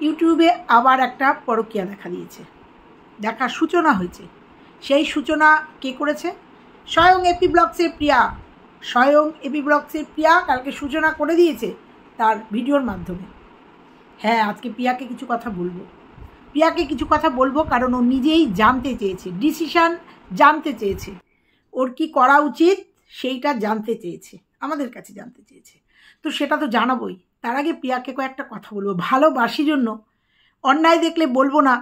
ইউটিউবে আবার একটা পরকীয়া দেখা দিয়েছে, দেখার সূচনা হয়েছে। সেই সূচনা কে করেছে? স্বয়ং এপি ব্লগসের প্রিয়া। স্বয়ং এপি ব্লগসের প্রিয়া কালকে সূচনা করে দিয়েছে তার ভিডিওর মাধ্যমে। হ্যাঁ, আজকে প্রিয়াকে কিছু কথা বলবো, প্রিয়াকে কিছু কথা বলবো, কারণ ও নিজেই জানতে চেয়েছে, ডিসিশান জানতে চেয়েছে, ওর কি করা উচিত সেইটা জানতে চেয়েছে, আমাদের কাছে জানতে চেয়েছে। তো সেটা তো জানাবোই। তার আগে প্রিয়াকে কয়েকটা কথা বলবো। ভালোবাসি জন্য অন্যায় দেখলে বলবো না,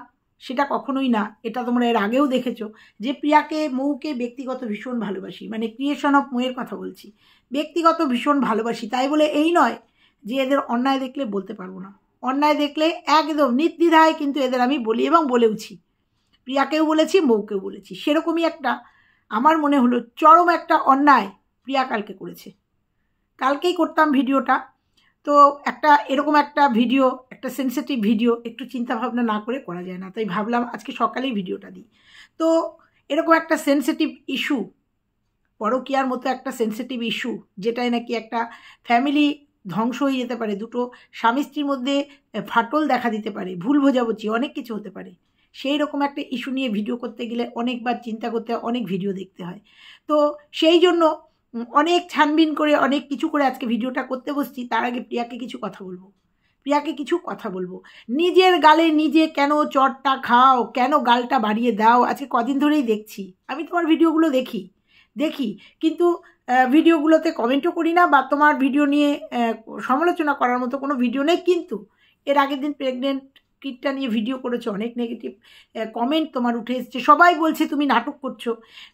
সেটা কখনোই না। এটা তোমরা এর আগেও দেখেছো যে প্রিয়াকে, মৌকে ব্যক্তিগত ভীষণ ভালোবাসি, মানে ক্রিয়েশন অফ মৌয়ের কথা বলছি। ব্যক্তিগত ভীষণ ভালোবাসি, তাই বলে এই নয় যে এদের অন্যায় দেখলে বলতে পারবো না। অন্যায় দেখলে একদম নির্দ্বিধায় কিন্তু এদের আমি বলি এবং বলেওছি। প্রিয়াকেও বলেছি, মৌকেও বলেছি। সেরকমই একটা আমার মনে হলো চরম একটা অন্যায় প্রিয়া কালকে করেছে। কালকেই করতাম ভিডিওটা, তো একটা এরকম একটা ভিডিও, একটা সেন্সিটিভ ভিডিও একটু চিন্তা ভাবনা না করে করা যায় না, তাই ভাবলাম আজকে সকালেই ভিডিওটা দিই। তো এরকম একটা সেন্সিটিভ ইস্যু, পরকীয়ার মতো একটা সেন্সিটিভ ইস্যু, যেটাই নাকি একটা ফ্যামিলি ধ্বংস হয়ে যেতে পারে, দুটো স্বামী স্ত্রীর মধ্যে ফাটল দেখা দিতে পারে, ভুল বোঝাবুঝি, অনেক কিছু হতে পারে। সেই রকম একটা ইস্যু নিয়ে ভিডিও করতে গেলে অনেকবার চিন্তা করতে হয়, অনেক ভিডিও দেখতে হয়। তো সেই জন্য অনেক ছানবিন করে, অনেক কিছু করে আজকে ভিডিওটা করতে বসছি। তার আগে প্রিয়াকে কিছু কথা বলবো, প্রিয়াকে কিছু কথা বলবো। নিজের গালে নিজে কেন চটটা খাও, কেন গালটা বাড়িয়ে দাও? আজকে কদিন ধরেই দেখছি, আমি তোমার ভিডিওগুলো দেখি, কিন্তু ভিডিওগুলোতে কমেন্টও করি না, বা তোমার ভিডিও নিয়ে সমালোচনা করার মতো কোনো ভিডিও নেই। কিন্তু এর আগের দিন প্রেগনেন্ট কিটটা নিয়ে ভিডিও করেছো, অনেক নেগেটিভ কমেন্ট তোমার উঠে এসছে। সবাই বলছে তুমি নাটক করছো,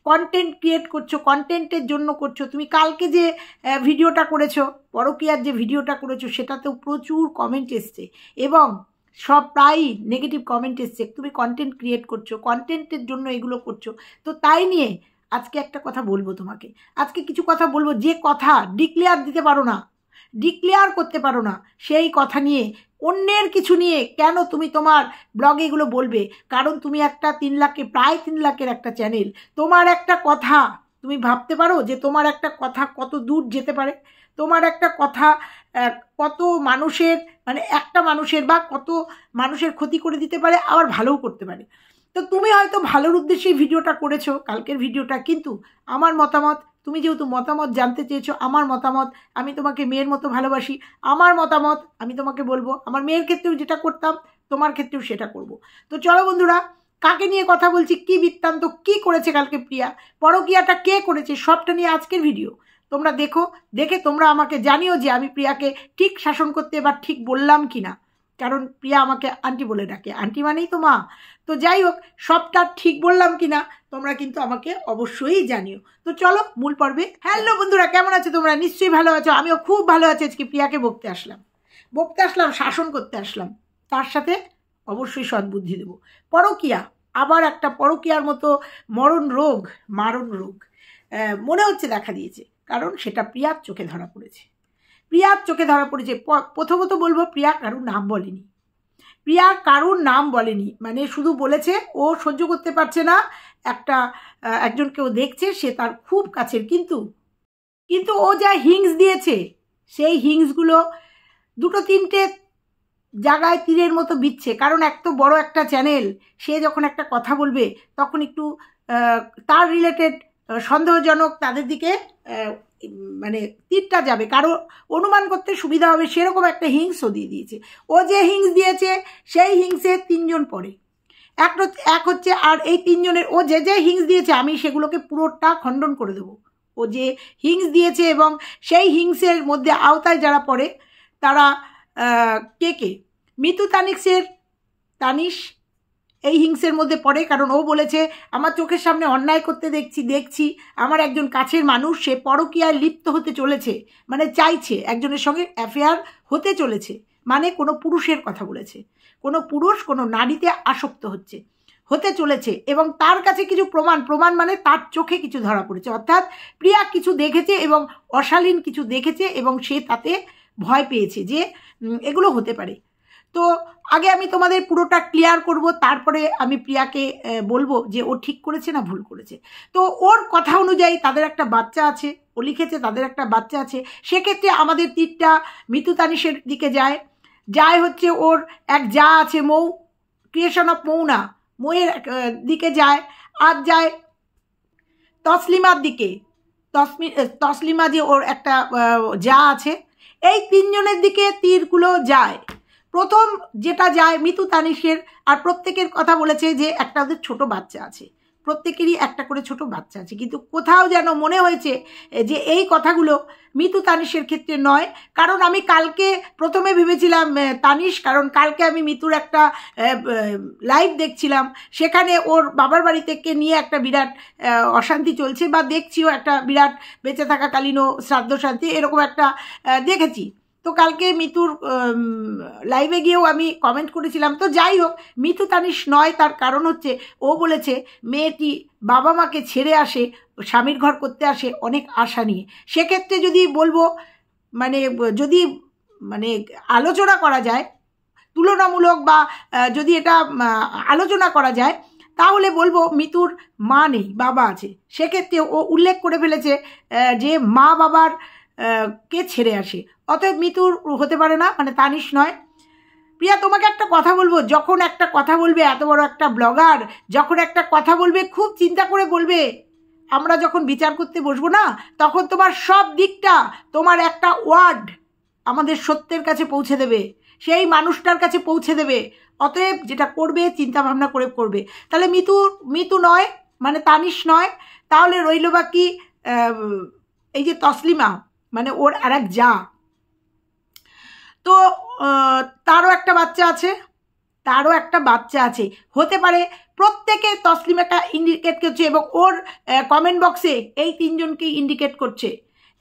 কন্টেন্ট ক্রিয়েট করছো, কন্টেন্টের জন্য করছো। তুমি কালকে যে ভিডিওটা করেছো, পরকীয়ার যে ভিডিওটা করেছো, সেটাতেও প্রচুর কমেন্ট এসছে এবং সব প্রায়ই নেগেটিভ কমেন্ট এসছে। তুমি কন্টেন্ট ক্রিয়েট করছো, কন্টেন্টের জন্য এগুলো করছো। তো তাই নিয়ে আজকে একটা কথা বলবো তোমাকে, আজকে কিছু কথা বলবো। যে কথা ডিক্লেয়ার দিতে পারো না, ডিক্লেয়ার করতে পারো না, সেই কথা নিয়ে, অন্যের কিছু নিয়ে কেন তুমি তোমার ব্লগে এগুলো বলবে? কারণ তুমি একটা 3 লাখে, প্রায় 3 লাখের একটা চ্যানেল। তোমার একটা কথা, তুমি ভাবতে পারো যে তোমার একটা কথা কত দূর যেতে পারে? তোমার একটা কথা কত মানুষের, মানে একটা মানুষের বা কত মানুষের ক্ষতি করে দিতে পারে, আবার ভালোও করতে পারে। তো তুমি হয়তো ভালোর উদ্দেশ্যেই ভিডিওটা করেছো, কালকের ভিডিওটা। কিন্তু আমার মতামত, তুমি যেহেতু মতামত জানতে চেয়েছো, আমার মতামত, আমি তোমাকে মেয়ের মতো ভালোবাসি, আমার মতামত আমি তোমাকে বলবো। আমার মেয়ের ক্ষেত্রেও যেটা করতাম, তোমার ক্ষেত্রেও সেটা করব। তো চলো বন্ধুরা, কাকে নিয়ে কথা বলছি, কি বৃত্তান্ত, কি করেছে কালকে প্রিয়া, পরকীয়াটা কে করেছে, সবটা নিয়ে আজকের ভিডিও। তোমরা দেখো, দেখে তোমরা আমাকে জানিও যে আমি প্রিয়াকে ঠিক শাসন করতে এবার ঠিক বললাম কি না। কারণ প্রিয়া আমাকে আন্টি বলে ডাকে, আন্টি মানেই তো মা। তো যাই হোক, সবটা ঠিক বললাম কি না তোমরা কিন্তু আমাকে অবশ্যই জানিও। তো চলো মূল পর্বে। হ্যালো বন্ধুরা, কেমন আছো তোমরা? নিশ্চয়ই ভালো আছো, আমিও খুব ভালো আছি। আজকে প্রিয়াকে বকতে আসলাম, শাসন করতে আসলাম, তার সাথে অবশ্যই সদ্বুদ্ধি দেবো। পরকীয়া, আবার একটা পরকীয়ার মতো মারণ রোগ মনে হচ্ছে দেখা দিয়েছে, কারণ সেটা প্রিয়ার চোখে ধরা পড়েছে। প্রথমত বলবো, প্রিয়া কারুর নাম বলেনি, মানে শুধু বলেছে ও সহ্য করতে পারছে না একজনকে ও দেখছে, সে তার খুব কাছের। কিন্তু ও যা হিংস দিয়েছে, সেই হিংসগুলো 2-3টে জায়গায় তীরের মতো বিচ্ছে। কারণ এত বড় একটা চ্যানেল, সে যখন একটা কথা বলবে তখন একটু তার রিলেটেড সন্দেহজনক তাদের দিকে মানে তীরটা যাবে, কারো অনুমান করতে সুবিধা হবে, সেরকম একটা হিংসও দিয়ে দিয়েছে। ও যে হিংস দিয়েছে, সেই হিংসে 3জন পড়ে। এক হচ্ছে, আর এই 3জনের, ও যে হিংস দিয়েছে আমি সেগুলোকে পুরোটা খণ্ডন করে দেবো। ও যে হিংস দিয়েছে এবং সেই হিংসের মধ্যে আওতায় যারা পড়ে তারা কে মিতু তানিশ এই হিংসের মধ্যে পড়ে। কারণ ও বলেছে আমার চোখের সামনে অন্যায় করতে দেখছি আমার একজন কাছের মানুষ, সে পরকীয়ায় লিপ্ত হতে চলেছে, মানে চাইছে একজনের সঙ্গে অ্যাফেয়ার হতে চলেছে, মানে কোনো পুরুষের কথা বলেছে, কোনো পুরুষ কোনো নারীতে আসক্ত হতে চলেছে। এবং তার কাছে কিছু প্রমাণ, মানে তার চোখে কিছু ধরা পড়েছে, অর্থাৎ প্রিয়া কিছু দেখেছে এবং অশালীন কিছু দেখেছে, এবং সে তাতে ভয় পেয়েছে যে এগুলো হতে পারে। তো আগে আমি তোমাদের পুরোটা ক্লিয়ার করব, তারপরে আমি প্রিয়াকে বলবো যে ও ঠিক করেছে না ভুল করেছে। তো ওর কথা অনুযায়ী তাদের একটা বাচ্চা আছে, ও লিখেছে তাদের একটা বাচ্চা আছে, সেক্ষেত্রে আমাদের তীরটা মিতু তানিশের দিকে যায়। যায় হচ্ছে ওর এক যা আছে মৌ, ক্রিয়েশন অফ মৌ না, মৌয়ের দিকে যায়, আর যায় তসলিমার দিকে, তসলিমা যে ওর একটা যা আছে, এই তিনজনের দিকে তীরগুলো যায়। প্রথম যেটা যায় মিতু তানিশের, আর প্রত্যেকের কথা বলেছে যে একটা ওদের ছোট বাচ্চা আছে, প্রত্যেকেরই একটা করে ছোট বাচ্চা আছে, কিন্তু কোথাও যেন মনে হয়েছে যে এই কথাগুলো মিতু তানিশের ক্ষেত্রে নয়। কারণ আমি কালকে প্রথমে ভেবেছিলাম তানিশ, কারণ কালকে আমি মিতুর একটা লাইভ দেখছিলাম, সেখানে ওর বাবার বাড়ি থেকে নিয়ে একটা বিরাট অশান্তি চলছে, বা দেখছিও একটা বিরাট বেঁচে থাকাকালীনও শ্রাদ্ধ শান্তি এরকম একটা দেখেছি। তো কালকে মিতুর লাইভে গিয়েও আমি কমেন্ট করেছিলাম। তো যাই হোক, মিতু তানিশ নয়, তার কারণ হচ্ছে ও বলেছে মেয়েটি বাবা মাকে ছেড়ে আসে, স্বামীর ঘর করতে আসে অনেক আশা নিয়ে। সেক্ষেত্রে যদি বলবো, যদি আলোচনা করা যায় তুলনামূলক, বা যদি এটা আলোচনা করা যায়, তাহলে বলবো মিতুর মা নেই, বাবা আছে। সেক্ষেত্রে ও উল্লেখ করে ফেলেছে যে মা বাবার কে ছেড়ে আসে, অতএব মিতুর হতে পারে না, তানিশ নয়। প্রিয়া, তোমাকে একটা কথা বলবো, যখন একটা কথা বলবে, এত বড় একটা ব্লগার যখন একটা কথা বলবে, খুব চিন্তা করে বলবে। আমরা যখন বিচার করতে বসবো না, তখন তোমার সব দিকটা, তোমার একটা ওয়ার্ড আমাদের সত্যের কাছে পৌঁছে দেবে, সেই মানুষটার কাছে পৌঁছে দেবে। অতএব যেটা করবে চিন্তা ভাবনা করে করবে। তাহলে মিতু নয়, তানিশ নয়, তাহলে রইল বাকি এই যে তসলিমা, ওর আর এক যা। তো তারও একটা বাচ্চা আছে, হতে পারে প্রত্যেকে তসলিমাটা ইন্ডিকেট করছে, এবং ওর কমেন্ট বক্সে এই তিনজনকেই ইন্ডিকেট করছে,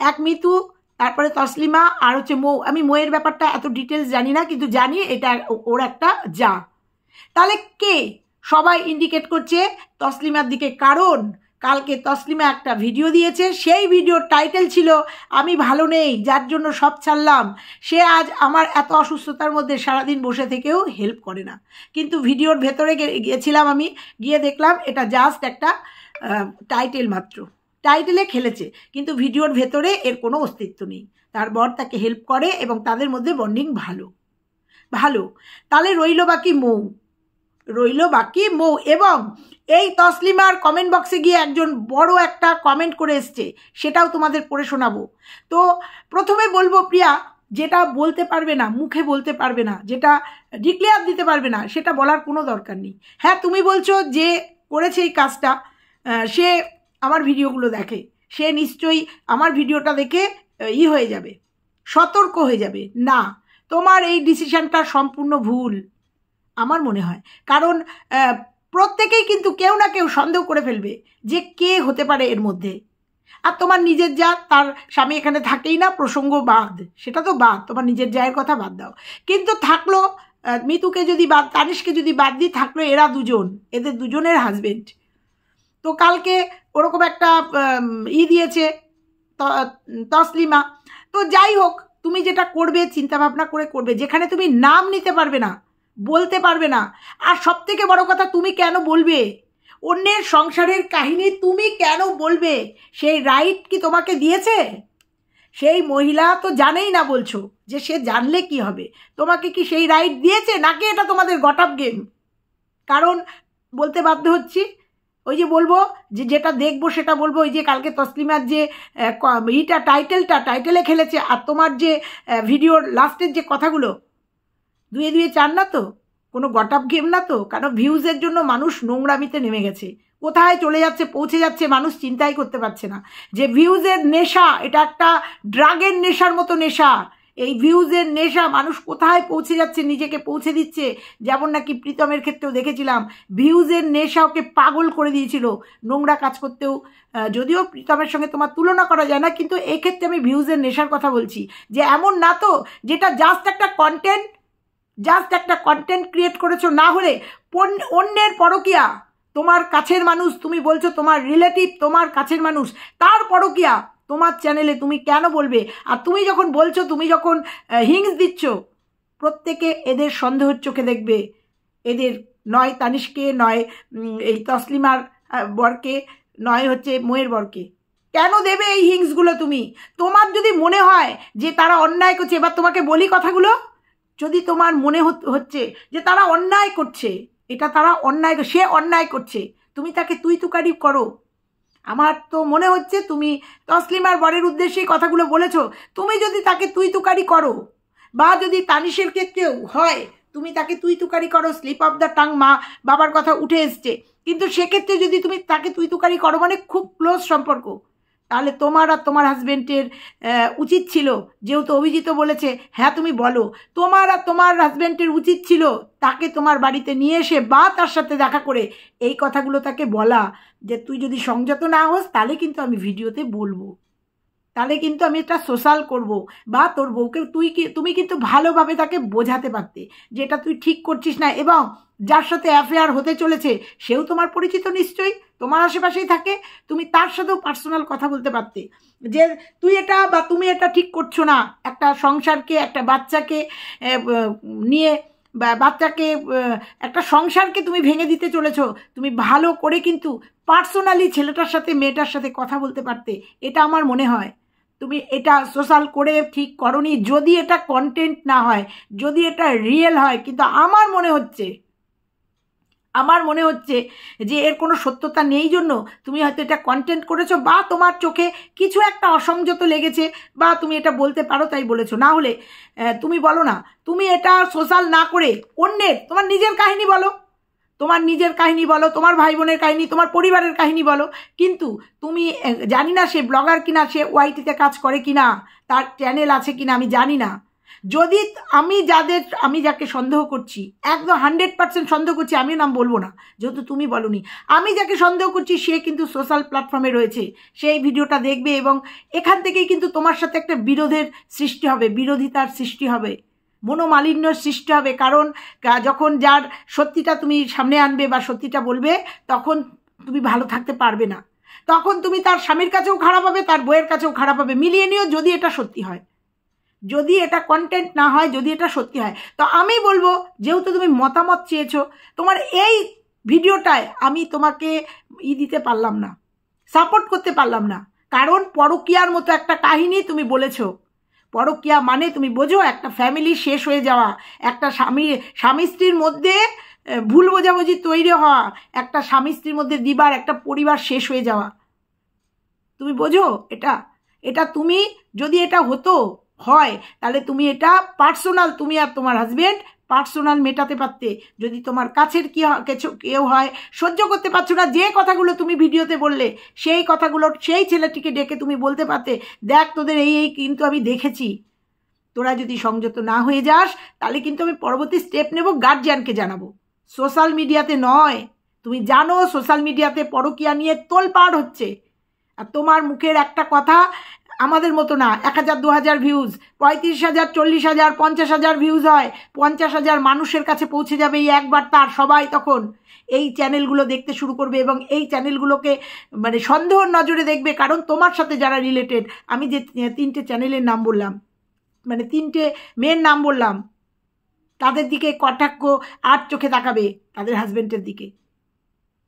এক মিতু, তারপরে তসলিমা, আর হচ্ছে মৌ। আমি মৌয়ের ব্যাপারটা এত ডিটেলস জানি না, কিন্তু জানি এটা ওর একটা যা। তাহলে কে সবাই ইন্ডিকেট করছে তসলিমার দিকে? কারণ কালকে তসলিমা একটা ভিডিও দিয়েছে, সেই ভিডিওর টাইটেল ছিল আমি ভালো নেই, যার জন্য সব ছাড়লাম। সে আজ আমার এত অসুস্থতার মধ্যে সারাদিন বসে থেকেও হেল্প করে না। কিন্তু ভিডিওর ভেতরে গিয়েছিলাম, আমি গিয়ে দেখলাম এটা জাস্ট একটা টাইটেল মাত্র, টাইটেলে খেলেছে, কিন্তু ভিডিওর ভেতরে এর কোনো অস্তিত্ব নেই। তার বর তাকে হেল্প করে এবং তাদের মধ্যে বন্ডিং ভালো। তাহলে রইল বাকি মৌ। এবং এই তসলিমার কমেন্ট বক্সে গিয়ে একজন বড় একটা কমেন্ট করে এসছে, সেটাও তোমাদের পড়ে শোনাবো। তো প্রথমে বলবো, প্রিয়া, যেটা বলতে পারবে না, মুখে বলতে পারবে না, যেটা ডিক্লেয়ার দিতে পারবে না, সেটা বলার কোনো দরকার নেই। হ্যাঁ, তুমি বলছো যে করেছে এই কাজটা, সে আমার ভিডিওগুলো দেখে, সে নিশ্চয়ই আমার ভিডিওটা দেখে হয়ে যাবে, সতর্ক হয়ে যাবে। না, তোমার এই ডিসিশনটা সম্পূর্ণ ভুল আমার মনে হয়। কারণ প্রত্যেকেই কিন্তু কেউ না কেউ সন্দেহ করে ফেলবে যে কে হতে পারে এর মধ্যে। আর তোমার নিজের যা, তার স্বামী এখানে থাকেই না, প্রসঙ্গ বাদ, সেটা তো বাদ, তোমার নিজের জায়ের কথা বাদ দাও। কিন্তু থাকলো মিতুকে যদি বাদ, তানিশকে যদি বাদ দিই, থাকলো এরা দুজন, এদের দুজনের হাজবেন্ড। তো কালকে ওরকম একটা দিয়েছে তসলিমা। তো যাই হোক, তুমি যেটা করবে চিন্তা ভাবনা করে করবে, যেখানে তুমি নাম নিতে পারবে না, বলতে পারবে না। আর সব থেকে বড় কথা, তুমি কেন বলবে অন্যের সংসারের কাহিনী? তুমি কেন বলবে? সেই রাইট কি তোমাকে দিয়েছে? সেই মহিলা তো জানেই না, বলছো যে সে জানলে কি হবে। তোমাকে কি সেই রাইট দিয়েছে, নাকি এটা তোমাদের গট আপ গেম? কারণ বলতে বাধ্য হচ্ছি, ওই যে বলবো, যেটা দেখবো সেটা বলবো। ওই যে কালকে তসলিমার যে টাইটেলে খেলেছে, আর তোমার যে ভিডিওর লাস্টের যে কথাগুলো, দুয়ে দুয়ে চার না তো, কোনো গট আপ গেম না তো। কারণ ভিউজের জন্য মানুষ নোংরামিতে নেমে গেছে, কোথায় চলে যাচ্ছে, পৌঁছে যাচ্ছে, মানুষ চিন্তাই করতে পারছে না যে ভিউজের নেশা, এটা একটা ড্রাগের নেশার মতো নেশা। এই ভিউজের নেশা মানুষ কোথায় পৌঁছে যাচ্ছে, নিজেকে পৌঁছে দিচ্ছে। যেমন নাকি প্রীতমের ক্ষেত্রেও দেখেছিলাম, ভিউজের নেশা ওকে পাগল করে দিয়েছিল নোংরা কাজ করতেও। যদিও প্রীতমের সঙ্গে তোমার তুলনা করা যায় না, কিন্তু এক্ষেত্রে আমি ভিউজের নেশার কথা বলছি, যে এমন না তো যেটা জাস্ট একটা কন্টেন্ট ক্রিয়েট করেছো। না হলে অন্যের পরকিয়া, তোমার কাছের মানুষ, তুমি বলছো তোমার রিলেটিভ, তোমার কাছের মানুষ, তার পরকিয়া তোমার চ্যানেলে তুমি কেন বলবে? আর তুমি যখন বলছো, তুমি যখন হিংস দিচ্ছ, প্রত্যেকে এদের সন্দেহের চোখে দেখবে। এদের নয় তানিশকে, নয় এই তসলিমার বরকে, নয় হচ্ছে মৌয়ের বরকে। কেন দেবে এই হিংসগুলো? তোমার যদি মনে হয় যে তারা অন্যায় করছে, এবার তোমাকে বলি কথাগুলো, যদি তোমার মনে হচ্ছে যে তারা অন্যায় করছে, এটা তারা অন্যায়, সে অন্যায় করছে, তুমি তাকে তুই তুকারি করো। আমার তো মনে হচ্ছে তুমি তসলিমার বরের উদ্দেশ্যে কথাগুলো বলেছো। তুমি যদি তাকে তুই তুকারি করো, বা যদি তানিশের ক্ষেত্রেও হয় তুমি তাকে তুই তুকারি করো, স্লিপ অফ দ্য টাং মা বাবার কথা উঠে এসছে, কিন্তু সেক্ষেত্রে যদি তুমি তাকে তুই তুকারি করো মানে খুব ক্লোজ সম্পর্ক, তাহলে তোমার আর তোমার হাজব্যান্ডের উচিত ছিল, যেহেতু অভিজিৎ বলেছে হ্যাঁ তুমি বলো, তোমার আর তোমার হাজব্যান্ডের উচিত ছিল তাকে তোমার বাড়িতে নিয়ে এসে বা তার সাথে দেখা করে এই কথাগুলো তাকে বলা যে তুই যদি সংযত না হোস তাহলে কিন্তু আমি ভিডিওতে বলবো, তাহলে কিন্তু আমি এটা সোশ্যাল করব, বা তোর বউকে তুমি কিন্তু ভালোভাবে তাকে বোঝাতে পারতে যে এটা তুই ঠিক করছিস না, এবং যার সাথে অ্যাফেয়ার হতে চলেছে সেও তোমার পরিচিত, নিশ্চয়ই তোমার আশেপাশেই থাকে, তুমি তার সাথেও পার্সোনাল কথা বলতে পারতে যে তুই এটা বা তুমি এটা ঠিক করছো না, একটা সংসারকে, একটা বাচ্চাকে নিয়ে বা বাচ্চাকে, একটা সংসারকে তুমি ভেঙে দিতে চলেছো। তুমি ভালো করে কিন্তু পার্সোনালি ছেলেটার সাথে মেয়েটার সাথে কথা বলতে পারতে, এটা আমার মনে হয়। তুমি এটা সোশ্যাল করে ঠিক করনি, যদি এটা কন্টেন্ট না হয়, যদি এটা রিয়েল হয়, কিন্তু আমার মনে হচ্ছে যে এর কোনো সত্যতা নেই জন্য তুমি হয়তো এটা কন্টেন্ট করেছো, বা তোমার চোখে কিছু একটা অসংযত লেগেছে, বা তুমি এটা বলতে পারো তাই বলেছো। না হলে তুমি বলো না, তুমি এটা সোশ্যাল না করে অন্যের, তোমার নিজের কাহিনী বলো, তোমার নিজের কাহিনী বলো, তোমার ভাই বোনের কাহিনী, তোমার পরিবারের কাহিনী বলো, কিন্তু তুমি, জানি না সে ব্লগার কিনা, সে ওয়াইটিতে কাজ করে কিনা, তার চ্যানেল আছে কিনা আমি জানি না, যদি আমি যাকে সন্দেহ করছি, একদম 100% সন্দেহ করছি, আমি নাম বলবো না যেহেতু তুমি বলনি, আমি যাকে সন্দেহ করছি সে কিন্তু সোশ্যাল প্ল্যাটফর্মে রয়েছে, সেই ভিডিওটা দেখবে এবং এখান থেকেই কিন্তু তোমার সাথে একটা বিরোধের সৃষ্টি হবে, বিরোধিতার সৃষ্টি হবে, মনোমালিন্যর সৃষ্টি হবে। কারণ যখন যার সত্যিটা তুমি সামনে আনবে বা সত্যিটা বলবে, তখন তুমি ভালো থাকতে পারবে না, তখন তুমি তার স্বামীর কাছেও খারাপ হবে, তার বইয়ের কাছেও খারাপ হবে। মিলিয়ে নিও, যদি এটা সত্যি হয়, যদি এটা কন্টেন্ট না হয়, যদি এটা সত্যি হয়, তো আমি বলবো যেহেতু তুমি মতামত চেয়েছো, তোমার এই ভিডিওটায় আমি তোমাকে দিতে পারলাম না, সাপোর্ট করতে পারলাম না, কারণ পরকীয়ার মতো একটা কাহিনী তুমি বলেছো। পরকীয়া মানে তুমি বোঝো একটা ফ্যামিলি শেষ হয়ে যাওয়া, একটা স্বামী স্ত্রীর মধ্যে ভুল বোঝাবুঝি তৈরি হওয়া, একটা স্বামী স্ত্রীর মধ্যে দিবার একটা পরিবার শেষ হয়ে যাওয়া, তুমি বোঝো এটা তুমি যদি এটা হয় তাহলে তুমি এটা পার্সোনাল, তুমি আর তোমার হাজবেন্ড পার্সোনাল মেটাতে পারতে। যদি তোমার কাছের কেউ হয়, সহ্য করতে পারছো না যে কথাগুলো তুমি ভিডিওতে বললে, সেই কথাগুলো সেই ছেলেটিকে ডেকে তুমি বলতে পারতে, দেখ তোদের এই কিন্তু আমি দেখেছি, তোরা যদি সংযত না হয়ে যাস তাহলে কিন্তু আমি পরবর্তী স্টেপ নেব, গার্জিয়ানকে জানাবো, সোশ্যাল মিডিয়াতে নয়। তুমি জানো সোশ্যাল মিডিয়াতে পরকীয়া নিয়ে তোলপাড় হচ্ছে, আর তোমার মুখের একটা কথা আমাদের মতো না, 1000 2000 ভিউজ, 35,000 40,000 50,000 ভিউজ হয়, 50,000 মানুষের কাছে পৌঁছে যাবে এই একবার, তার সবাই তখন এই চ্যানেলগুলো দেখতে শুরু করবে এবং এই চ্যানেলগুলোকে মানে সন্দেহর নজরে দেখবে। কারণ তোমার সাথে যারা রিলেটেড, আমি যে 3টে চ্যানেলের নাম বললাম, মানে 3টে মেয়ের নাম বললাম, তাদের দিকে কটাক্ষ আর চোখে তাকাবে, তাদের হাজবেন্ডের দিকে,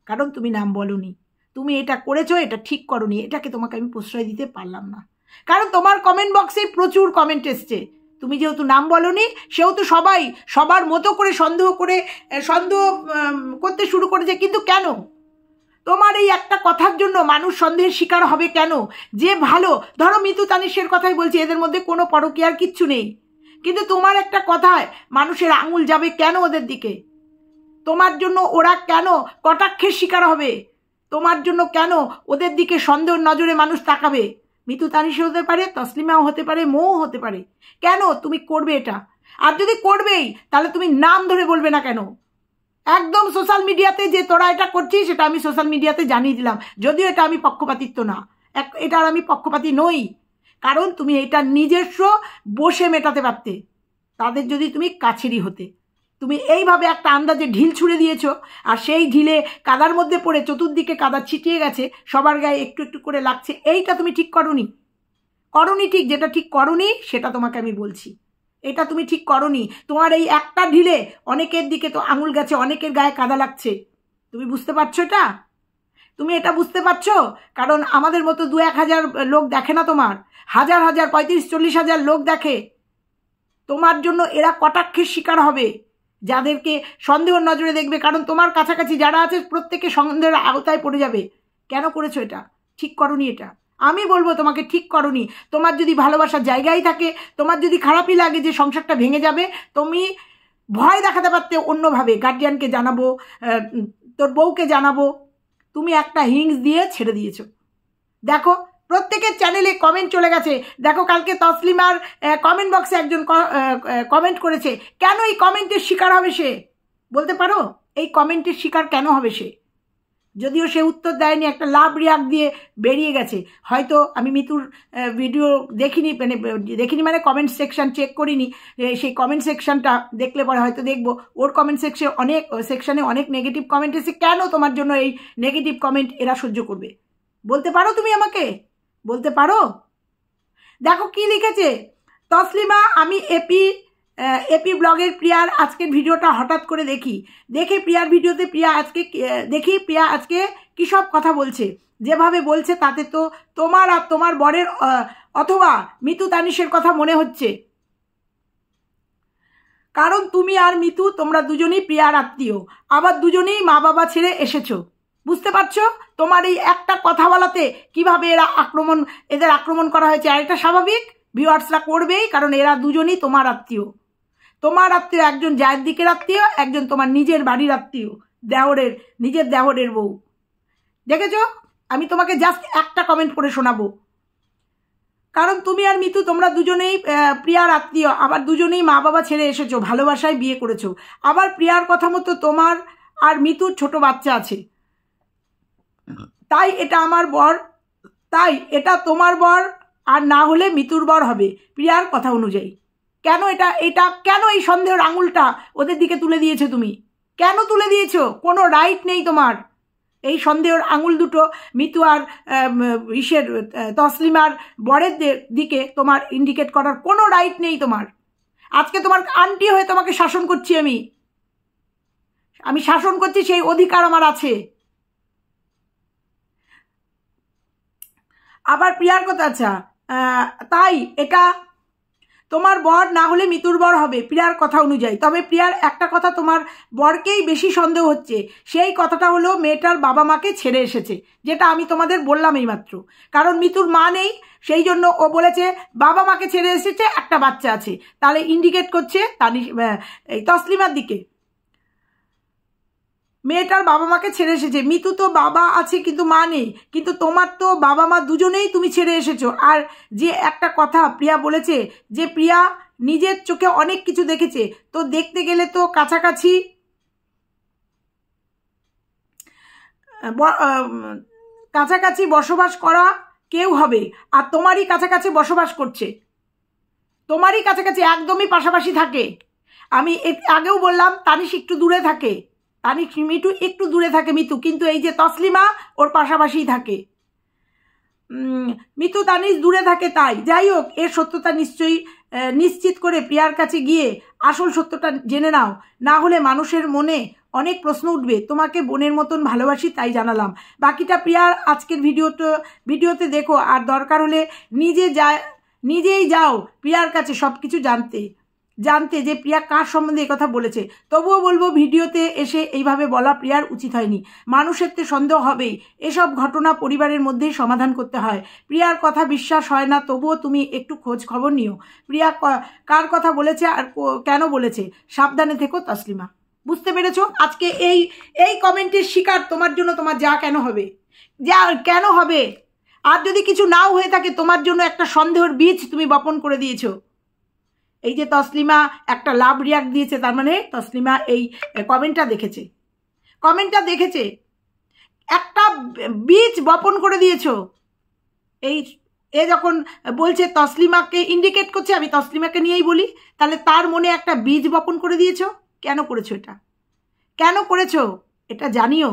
কারণ তুমি নাম বলনি, তুমি এটা করেছো, এটা ঠিক করনি, এটাকে তোমাকে আমি প্রশ্রয় দিতে পারলাম না, কারণ তোমার কমেন্ট বক্সে প্রচুর কমেন্ট এসছে, তুমি যেহেতু নাম বলনি সেহেতু সবাই সবার মতো করে সন্দেহ করতে শুরু করেছে। কিন্তু কেন তোমার এই একটা কথার জন্য মানুষ সন্দেহের শিকার হবে কেন? যে ভালো, ধরো মিতু তানিশের কথাই বলছি, এদের মধ্যে কোনো পরকীয়ার কিচ্ছু নেই, কিন্তু তোমার একটা কথায় মানুষের আঙুল যাবে কেন ওদের দিকে? তোমার জন্য ওরা কেন কটাক্ষের শিকার হবে? তোমার জন্য কেন ওদের দিকে সন্দেহ নজরে মানুষ তাকাবে? মিতু তানিশও হতে পারে, তসলিমাও হতে পারে, মৌও হতে পারে, কেন তুমি করবে এটা? আর যদি করবেই তাহলে তুমি নাম ধরে বলবে না কেন? একদম সোশ্যাল মিডিয়াতে যে তোরা এটা করছিস সেটা আমি সোশ্যাল মিডিয়াতে জানিয়ে দিলাম, যদিও এটা আমি পক্ষপাতিত্ব না, এটার আমি পক্ষপাতী নই, কারণ তুমি এটা নিজস্ব বসে মেটাতে পারতে, তাদের যদি তুমি কাছেরই হতে। তুমি এইভাবে একটা আন্দাজে ঢিল ছুঁড়ে দিয়েছো, আর সেই ঢিলে কাদার মধ্যে পড়ে চতুর্দিকে কাদা ছিটিয়ে গেছে, সবার গায়ে একটু একটু করে লাগছে, এইটা তুমি ঠিক করনি, ঠিক যেটা ঠিক করনি সেটা তোমাকে আমি বলছি, এটা তুমি ঠিক করনি। তোমার এই একটা ঢিলে অনেকের দিকে তো আঙুল গেছে, অনেকের গায়ে কাদা লাগছে, তুমি বুঝতে পারছো এটা? তুমি এটা বুঝতে পারছো? কারণ আমাদের মতো 2-1 হাজার লোক দেখে না, তোমার হাজার 35-40 হাজার লোক দেখে, তোমার জন্য এরা কটাক্ষের শিকার হবে, যাদেরকে সন্দেহর নজরে দেখবে, কারণ তোমার কাছাকাছি যারা আছে প্রত্যেকে সন্দেহের আওতায় পড়ে যাবে। কেন করেছো এটা? ঠিক করনি এটা। আমি বলবো তোমাকে ঠিক করনি। তোমার যদি ভালোবাসার জায়গায় থাকে, তোমার যদি খারাপই লাগে যে সংসারটা ভেঙে যাবে, তুমি ভয় দেখাতে পারতে অন্যভাবে, গার্জিয়ানকে জানাবো, তোর বউকে জানাবো। তুমি একটা হিংস দিয়ে ছেড়ে দিয়েছো। দেখো প্রত্যেকের চ্যানেলে কমেন্ট চলে গেছে। দেখো কালকে তসলিমার কমেন্ট বক্সে একজন কমেন্ট করেছে, কেন এই কমেন্টের শিকার হবে সে? বলতে পারো এই কমেন্টের শিকার কেন হবে সে? যদিও সে উত্তর দেয়নি, একটা লাভ রিয়াক্ট দিয়ে বেরিয়ে গেছে। হয়তো আমি মিতুর ভিডিও দেখিনি মানে কমেন্ট সেকশন চেক করিনি। সেই কমেন্ট সেকশনটা দেখলে পরে হয়তো দেখবো। ওর কমেন্ট সেকশনে অনেক নেগেটিভ কমেন্ট এসে, কেন তোমার জন্য এই নেগেটিভ কমেন্ট এরা সহ্য করবে? বলতে পারো তুমি আমাকে? বলতে পারো? দেখো কি লিখেছে তসলিমা। আমি এপি ব্লগের প্রিয়ার আজকের ভিডিওটা হঠাৎ করে দেখে প্রিয়ার ভিডিওতে প্রিয়া আজকে কী সব কথা বলছে। যেভাবে বলছে তাতে তো তোমার আর তোমার বরের অথবা মিতু তানিশের কথা মনে হচ্ছে, কারণ তুমি আর মিতু তোমরা দুজনেই প্রিয়ার আত্মীয়, আবার দুজনেই মা বাবা ছেড়ে এসেছো। বুঝতে পারছো? তোমার এই একটা কথা বলাতে কিভাবে এদের আক্রমণ করা হয়েছে। আর এটা স্বাভাবিক, ভিউয়ার্সরা করবেই, কারণ এরা দুজনেই তোমার আত্মীয়। একজন জায়ের দিকের আত্মীয়, একজন তোমার নিজের বাড়ির আত্মীয়, নিজের দেওরের বউ। দেখেছো? আমি তোমাকে জাস্ট একটা কমেন্ট করে শোনাবো, কারণ তুমি আর মিতু তোমরা দুজনেই প্রিয়ার আত্মীয়, আবার দুজনেই মা বাবা ছেড়ে এসেছো, ভালোবাসায় বিয়ে করেছো। আবার প্রিয়ার কথা মতো তোমার আর মিতুর ছোট বাচ্চা আছে। তাই এটা তোমার বর, আর না হলে মিতুর বর হবে প্রিয়ার কথা অনুযায়ী। কেন কেন এই সন্দেহের আঙুলটা ওদের দিকে তুলে দিয়েছো তুমি? কেন তুলে দিয়েছো? কোনো রাইট নেই তোমার। এই সন্দেহের আঙুল দুটো মিতু আর তসলিমার বরের দিকে তোমার ইন্ডিকেট করার কোনো রাইট নেই তোমার। আজকে তোমার আন্টি হয়ে তোমাকে শাসন করছি, আমি শাসন করছি, সেই অধিকার আমার আছে। আবার প্রিয়ার কথা, আচ্ছা তাই এটা তোমার বর না হলে মিতুর বর হবে প্রিয়ার কথা অনুযায়ী। তবে প্রিয়ার একটা কথা তোমার বরকেই বেশি সন্দেহ হচ্ছে, সেই কথাটা হলো মেয়েটার বাবা মাকে ছেড়ে এসেছে, যেটা আমি তোমাদের বললাম এইমাত্র। কারণ মিতুর মা নেই, সেই জন্য ও বলেছে বাবা মাকে ছেড়ে এসেছে, একটা বাচ্চা আছে। তাহলে ইন্ডিকেট করছে এই তসলিমার দিকে। মেয়েটার বাবা মাকে ছেড়ে এসেছে। মিতু তো বাবা আছে কিন্তু মা নেই, কিন্তু তোমার তো বাবা মা দুজনেই তুমি ছেড়ে এসেছো। আর যে একটা কথা প্রিয়া বলেছে যে প্রিয়া নিজের চোখে অনেক কিছু দেখেছে, তো দেখতে গেলে তো কাছাকাছি বসবাস করা কেউ হবে, আর তোমারই কাছাকাছি বসবাস করছে, তোমারই কাছাকাছি একদমই পাশাপাশি থাকে। আমি আগেও বললাম তানিশ একটু দূরে থাকে, মিতু একটু দূরে থাকে মিতু, কিন্তু এই যে তসলিমা ওর পাশাপাশিই থাকে। মিতু তানিশ দূরে থাকে। তাই যাই হোক, এর সত্যতা নিশ্চিত করে প্রিয়ার কাছে গিয়ে আসল সত্যটা জেনে নাও, না হলে মানুষের মনে অনেক প্রশ্ন উঠবে। তোমাকে বোনের মতন ভালোবাসি তাই জানালাম। বাকিটা প্রিয়ার আজকের ভিডিওতে দেখো, আর দরকার হলে নিজেই যাও প্রিয়ার কাছে সব কিছু জানতে যে প্রিয়া কার সম্বন্ধে কথা বলেছে। তবুও বলবো ভিডিওতে এসে এইভাবে বলা প্রিয়ার উচিত হয়নি। মানুষের তো সন্দেহ হবেই, এসব ঘটনা পরিবারের মধ্যেই সমাধান করতে হয়। প্রিয়ার কথা বিশ্বাস হয় না, তবুও তুমি একটু খোঁজ খবর নিও। প্রিয়া কার কথা বলেছে আর কেন বলেছে, সাবধানে থেকো তসলিমা। বুঝতে পেরেছো? আজকে এই কমেন্টের শিকার তোমার জন্য তোমার কেন হবে? আর যদি কিছু নাও হয়ে থাকে, তোমার জন্য একটা সন্দেহের বীজ তুমি বপন করে দিয়েছো। এই যে তসলিমা একটা লাভ রিয়াক্ট দিয়েছে, তার মানে তসলিমা এই কমেন্টটা দেখেছে, একটা বীজ বপন করে দিয়েছো। যখন বলছে তসলিমাকে ইন্ডিকেট করছে, আমি তসলিমাকে নিয়েই বলি, তাহলে তার মনে একটা বীজ বপন করে দিয়েছো। কেন করেছো এটা? কেন করেছো এটা জানিও।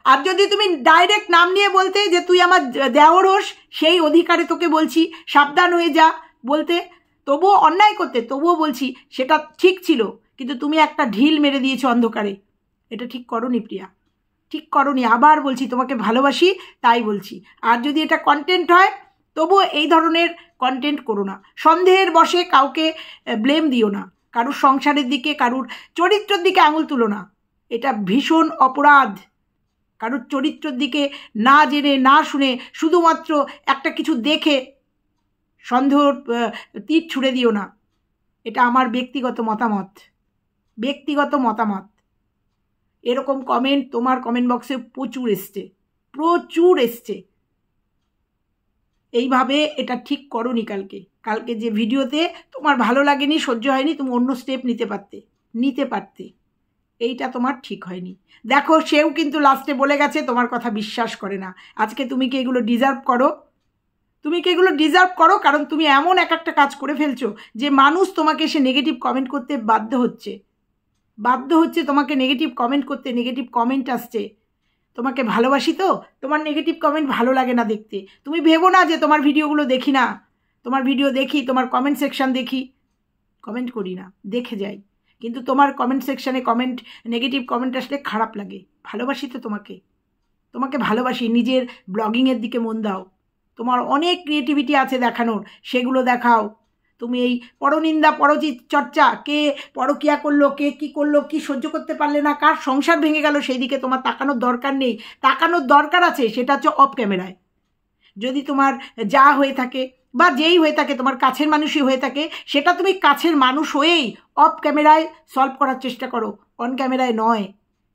আর যদি তুমি ডাইরেক্ট নাম নিয়ে বলতে যে তুই আমার দেওর হোস, সেই অধিকারে তোকে বলছি সাবধান হয়ে যা বলতে, তবুও অন্যায় করতে, তবুও বলছি সেটা ঠিক ছিল, কিন্তু তুমি একটা ঢিল মেরে দিয়েছো অন্ধকারে। এটা ঠিক করোনি প্রিয়া, ঠিক করোনি। আবার বলছি তোমাকে ভালোবাসি তাই বলছি। আর যদি এটা কন্টেন্ট হয় তবুও এই ধরনের কন্টেন্ট করো না। সন্দেহের বশে কাউকে ব্লেম দিও না, কারুর সংসারের দিকে, কারুর চরিত্রের দিকে আঙুল তুলো না। এটা ভীষণ অপরাধ। কারুর চরিত্রের দিকে না জেনে না শুনে শুধুমাত্র একটা কিছু দেখে সন্দেহ তীর ছুঁড়ে দিও না। এটা আমার ব্যক্তিগত মতামত। এরকম কমেন্ট তোমার কমেন্ট বক্সে প্রচুর এসছে। এইভাবে এটা ঠিক করোনি। কালকে যে ভিডিওতে তোমার ভালো লাগেনি, সহ্য হয়নি, তুমি অন্য স্টেপ নিতে পারতে। এইটা তোমার ঠিক হয়নি। দেখো, সেও কিন্তু লাস্টে বলে গেছে তোমার কথা বিশ্বাস করে না। আজকে তুমি কি এগুলো ডিজার্ভ করো? কারণ তুমি এমন একটা কাজ করে ফেলছো যে মানুষ তোমাকে এসে নেগেটিভ কমেন্ট করতে বাধ্য হচ্ছে তোমাকে নেগেটিভ কমেন্ট করতে। নেগেটিভ কমেন্ট আসছে। তোমাকে ভালোবাসি তো, তোমার নেগেটিভ কমেন্ট ভালো লাগে না দেখতে। তুমি ভেবো না যে তোমার ভিডিওগুলো দেখি না। তোমার ভিডিও দেখি, তোমার কমেন্ট সেকশন দেখি, কমেন্ট করি না, দেখে যাই, কিন্তু তোমার কমেন্ট সেকশানে নেগেটিভ কমেন্ট আসলে খারাপ লাগে। ভালোবাসি তো তোমাকে ভালোবাসি। নিজের ব্লগিংয়ের দিকে মন দাও। তোমার অনেক ক্রিয়েটিভিটি আছে দেখানোর, সেগুলো দেখাও। তুমি এই পরনিন্দা চর্চা, কে পরকিয়া করলো, কে কি করলো, কি সহ্য করতে পারলে না, কার সংসার ভেঙে গেল, সেই দিকে তোমার তাকানোর দরকার নেই। তাকানোর দরকার আছে সেটা হচ্ছে অফ ক্যামেরায়। যদি তোমার যা হয়ে থাকে বা যেই হয়ে থাকে, তোমার কাছের মানুষই হয়ে থাকে, সেটা তুমি কাছের মানুষ হয়েই অফ ক্যামেরায় সলভ করার চেষ্টা করো, অন ক্যামেরায় নয়।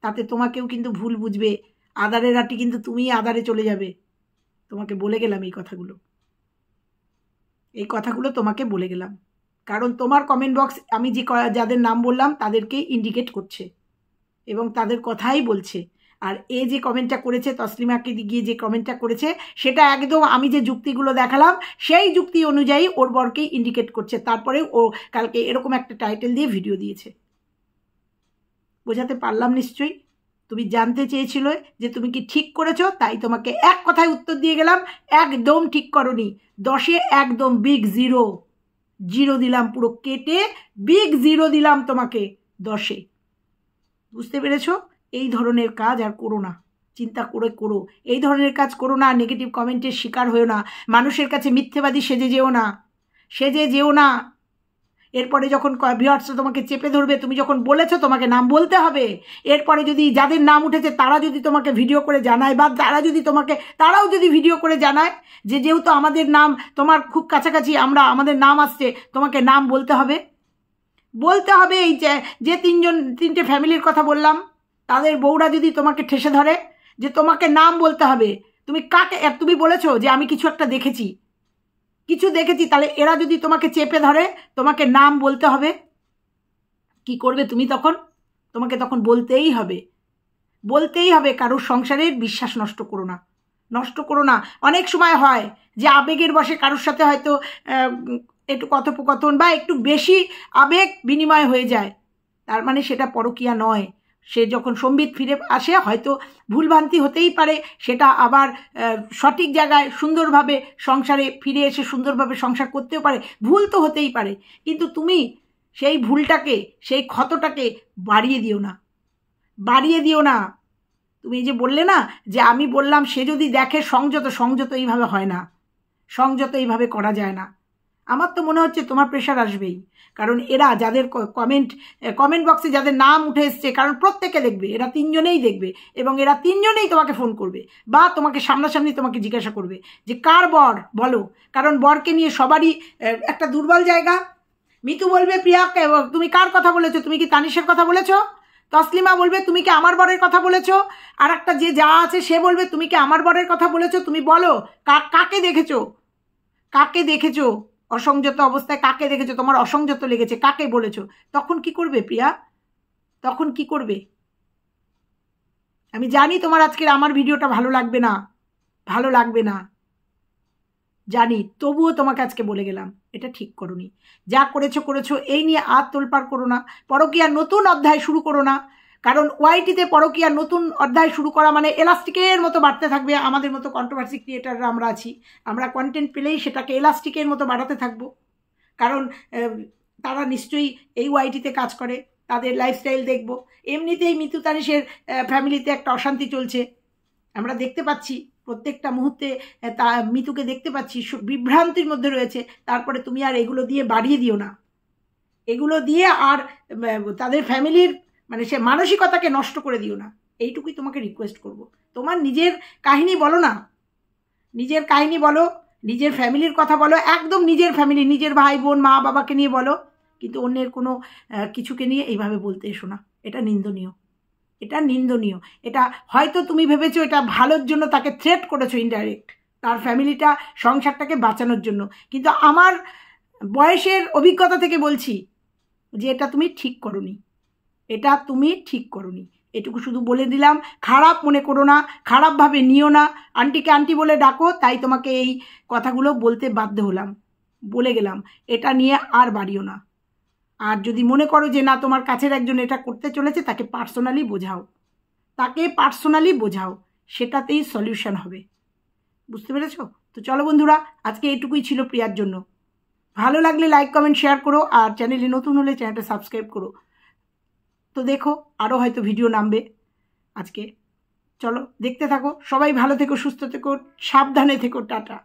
তাতে তোমাকেও কিন্তু ভুল বুঝবে। আদারের আটি কিন্তু তুমিই আদারে চলে যাবে। তোমাকে বলে গেলাম এই কথাগুলো তোমাকে বলে গেলাম, কারণ তোমার কমেন্ট বক্স আমি যাদের নাম বললাম তাদেরকেই ইন্ডিকেট করছে এবং তাদের কথাই বলছে। আর এ যে কমেন্টটা করেছে, তসলিমাকে গিয়ে যে কমেন্টটা করেছে, সেটা একদম আমি যে যুক্তিগুলো দেখালাম সেই যুক্তি অনুযায়ী ওর বরকেই ইন্ডিকেট করছে। তারপরে ও কালকে এরকম একটা টাইটেল দিয়ে ভিডিও দিয়েছে। বোঝাতে পারলাম নিশ্চয়ই? তুমি জানতে চেয়েছিলে যে তুমি কি ঠিক করেছো, তাই তোমাকে এক কথায় উত্তর দিয়ে গেলাম, একদম ঠিক করনি। 10-এ একদম বিগ জিরো দিলাম, পুরো কেটে বিগ জিরো দিলাম তোমাকে 10-এ। বুঝতে পেরেছো? এই ধরনের কাজ আর করো না, চিন্তা করে করো। এই ধরনের কাজ করো না, নেগেটিভ কমেন্টের শিকার হয়েও না, মানুষের কাছে মিথ্যেবাদী সেজে যেও না। এরপরে যখন ভিউয়ার্সরা তোমাকে চেপে ধরবে, তুমি যখন বলেছো তোমাকে নাম বলতে হবে, এরপরে যদি যাদের নাম উঠেছে তারা যদি তোমাকে ভিডিও করে জানায়, বা তারাও যদি ভিডিও করে জানায় যে যেহেতু আমাদের নাম তোমার খুব কাছাকাছি, আমাদের নাম আসছে, তোমাকে নাম বলতে হবে। এই যে তিনটে ফ্যামিলির কথা বললাম, তাদের বউরা যদি তোমাকে ঠেসে ধরে যে তোমাকে নাম বলতে হবে, তুমি বলেছো যে আমি কিছু একটা দেখেছি, তাহলে এরা যদি তোমাকে চেপে ধরে তোমাকে নাম বলতে হবে, কি করবে তুমি তখন? তোমাকে তখন বলতেই হবে। কারোর সংসারের বিশ্বাস নষ্ট করো না। অনেক সময় হয় যে আবেগের বশে কারোর সাথে হয়তো একটু কথোপকথন বা একটু বেশি আবেগ বিনিময় হয়ে যায়, তার মানে সেটা পরকীয়া নয়। সে যখন সম্বিত ফিরে আসে হয়তো ভুলভ্রান্তি হতেই পারে, সেটা আবার সঠিক জায়গায় সুন্দরভাবে সংসারে ফিরে এসে সুন্দরভাবে সংসার করতেও পারে, ভুল তো হতেই পারে। কিন্তু তুমি সেই ভুলটাকে, সেই ক্ষতটাকে বাড়িয়ে দিও না। তুমি যে বললে না যে আমি বললাম, সে যদি দেখে সংযত এইভাবে হয় না, সংযত এইভাবে করা যায় না। আমার তো মনে হচ্ছে তোমার প্রেশার আসবেই, কারণ এরা যাদের কমেন্ট বক্সে যাদের নাম উঠে এসছে, কারণ প্রত্যেকে দেখবে, এরা তিনজনেই দেখবে এবং এরা তিনজনেই তোমাকে ফোন করবে বা তোমাকে সামনাসামনি তোমাকে জিজ্ঞাসা করবে যে কার বর বলো, কারণ বরকে নিয়ে সবারই একটা দুর্বল জায়গা। মিতু বলবে প্রিয়াকে তুমি কার কথা বলেছো, তুমি কি তানিশের কথা বলেছো? তসলিমা বলবে তুমি কি আমার বরের কথা বলেছো? আর একটা যে যা আছে সে বলবে তুমি কি আমার বরের কথা বলেছো? তুমি বলো কাকে দেখেছো অসংযত অবস্থায়, কাকে দেখেছো তোমার অসংযত লেগেছে, কাকে বলেছো? তখন কি করবে প্রিয়া? তখন কি করবে? আমি জানি তোমার আজকের আমার ভিডিওটা ভালো লাগবে না জানি, তবুও তোমাকে আজকে বলে গেলাম এটা ঠিক করোনি। যা করেছো এই নিয়ে আর তোলপাড় করো না। পরকীয়ার নতুন অধ্যায় শুরু করো না, কারণ ওয়াইটিতে পরকীয়ার নতুন অধ্যায় শুরু করা মানে এলাস্টিকের মতো বাড়তে থাকবে। আমাদের মতো কন্ট্রোভার্সি ক্রিয়েটাররা আমরা আছি, আমরা কন্টেন্ট পেলেই সেটাকে এলাস্টিকের মতো বাড়াতে থাকবো, কারণ তারা নিশ্চয়ই এই ওয়াইটিতে কাজ করে, তাদের লাইফস্টাইল দেখবো। এমনিতেই মিতু তানিশের ফ্যামিলিতে একটা অশান্তি চলছে, আমরা দেখতে পাচ্ছি। প্রত্যেকটা মুহূর্তে তা মিতুকে দেখতে পাচ্ছি বিভ্রান্তির মধ্যে রয়েছে, তারপরে তুমি আর এগুলো দিয়ে বাড়িয়ে দিও না, এগুলো দিয়ে আর তাদের ফ্যামিলির মানে সে মানসিকতাকে নষ্ট করে দিও না, এইটুকুই তোমাকে রিকোয়েস্ট করব। তোমার নিজের কাহিনী বলো না, নিজের কাহিনী বলো, নিজের ফ্যামিলির কথা বলো, একদম নিজের ফ্যামিলি, নিজের ভাই বোন মা বাবাকে নিয়ে বলো, কিন্তু অন্যের কোনো কিছুকে নিয়ে এইভাবে বলতে এসো না। এটা নিন্দনীয়, এটা নিন্দনীয়। এটা হয়তো তুমি ভেবেছো এটা ভালোর জন্য তাকে থ্রেট করেছো ইনডাইরেক্ট, তার ফ্যামিলিটা সংসারটাকে বাঁচানোর জন্য, কিন্তু আমার বয়সের অভিজ্ঞতা থেকে বলছি যে এটা তুমি ঠিক করোনি, এটা তুমি ঠিক করোনি। এটুকু শুধু বলে দিলাম, খারাপ মনে করো না, খারাপভাবে নিও না। আন্টিকে আন্টি বলে ডাকো, তাই তোমাকে এই কথাগুলো বলতে বাধ্য হলাম, বলে গেলাম। এটা নিয়ে আর বাড়িও না। আর যদি মনে করো যে না তোমার কাছের একজন এটা করতে চলেছে, তাকে পার্সোনালি বোঝাও, তাকে পার্সোনালি বোঝাও, সেটাতেই সলিউশন হবে। বুঝতে পেরেছো? তো চলো বন্ধুরা, আজকে এইটুকুই ছিল প্রিয়ার জন্য। ভালো লাগলে লাইক কমেন্ট শেয়ার করো, আর চ্যানেলে নতুন হলে চ্যানেলটা সাবস্ক্রাইব করো। তো দেখো আরও হয়তো ভিডিও নামবে আজকে। চলো দেখতে থাকো, সবাই ভালো থেকো, সুস্থ থেকো, সাবধানে থেকো, টাটা।